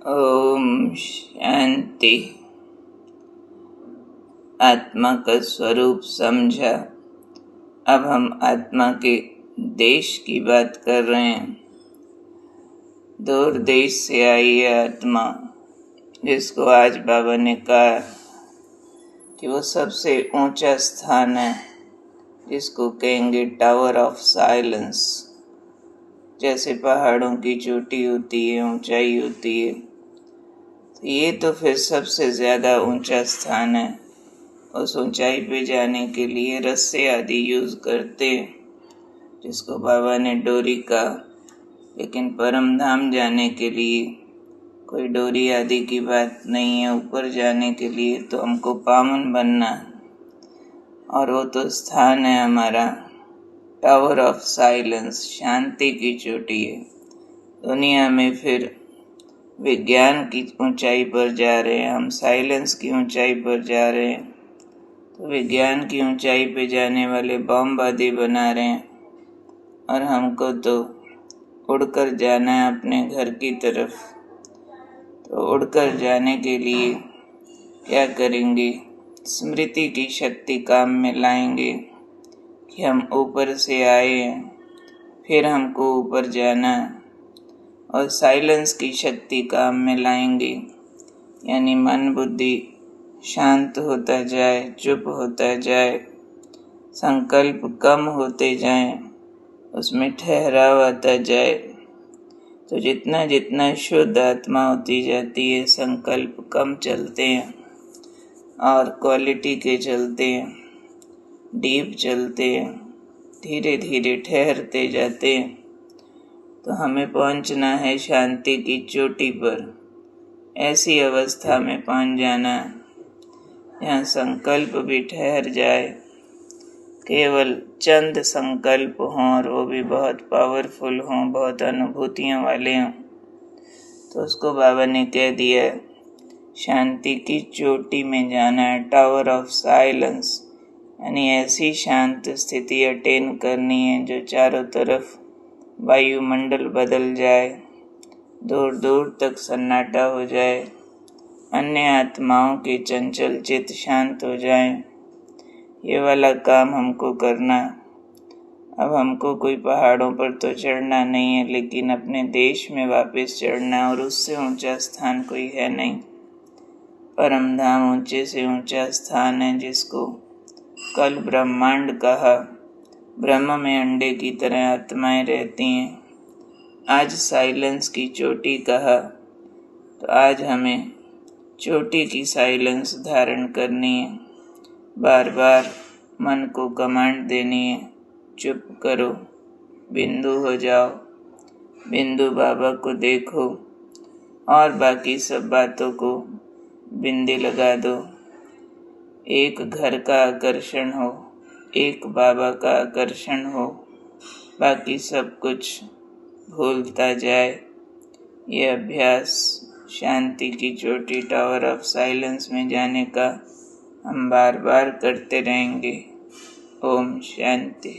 ओम शांति। आत्मा का स्वरूप समझा। अब हम आत्मा के देश की बात कर रहे हैं। दूर देश से आई है आत्मा, जिसको आज बाबा ने कहा कि वो सबसे ऊंचा स्थान है, जिसको कहेंगे टावर ऑफ साइलेंस। जैसे पहाड़ों की चोटी होती है, ऊंचाई होती है, तो ये तो फिर सबसे ज़्यादा ऊंचा स्थान है। उस ऊंचाई पे जाने के लिए रस्से आदि यूज़ करते, जिसको बाबा ने डोरी कहा। लेकिन परम धाम जाने के लिए कोई डोरी आदि की बात नहीं है। ऊपर जाने के लिए तो हमको पावन बनना, और वो तो स्थान है हमारा टावर ऑफ साइलेंस, शांति की चोटी है। दुनिया में फिर विज्ञान की ऊंचाई पर जा रहे हैं, हम साइलेंस की ऊंचाई पर जा रहे हैं। तो विज्ञान की ऊंचाई पे जाने वाले बम आदि बना रहे हैं, और हमको तो उड़कर जाना है अपने घर की तरफ। तो उड़कर जाने के लिए क्या करेंगे? स्मृति की शक्ति काम में लाएंगे कि हम ऊपर से आए हैं, फिर हमको ऊपर जाना है। और साइलेंस की शक्ति काम में लाएंगे, यानी मन बुद्धि शांत होता जाए, चुप होता जाए, संकल्प कम होते जाएं, उसमें ठहराव आता जाए। तो जितना जितना शुद्ध आत्मा होती जाती है, संकल्प कम चलते हैं और क्वालिटी के चलते हैं, डीप चलते हैं, धीरे धीरे ठहरते जाते हैं। तो हमें पहुंचना है शांति की चोटी पर। ऐसी अवस्था में पहुंच जाना जहाँ संकल्प भी ठहर जाए, केवल चंद संकल्प हों, और वो भी बहुत पावरफुल हों, बहुत अनुभूतियों वाले हों। तो उसको बाबा ने कह दिया, शांति की चोटी में जाना है, टावर ऑफ साइलेंस, यानी ऐसी शांत स्थिति अटेन करनी है जो चारों तरफ वायुमंडल बदल जाए, दूर दूर तक सन्नाटा हो जाए, अन्य आत्माओं के चंचल चित्त शांत हो जाए। ये वाला काम हमको करना। अब हमको कोई पहाड़ों पर तो चढ़ना नहीं है, लेकिन अपने देश में वापस चढ़ना, और उससे ऊंचा स्थान कोई है नहीं। परम धाम ऊंचे से ऊंचा स्थान है, जिसको कल ब्रह्मांड कहा। ब्रह्म में अंडे की तरह आत्माएं रहती हैं। आज साइलेंस की चोटी कहा, तो आज हमें चोटी की साइलेंस धारण करनी है। बार बार मन को कमांड देनी है, चुप करो, बिंदु हो जाओ, बिंदु बाबा को देखो, और बाकी सब बातों को बिंदी लगा दो। एक घर का आकर्षण हो, एक बाबा का आकर्षण हो, बाकी सब कुछ भूलता जाए। ये अभ्यास शांति की चोटी टावर ऑफ साइलेंस में जाने का हम बार बार करते रहेंगे। ओम शांति।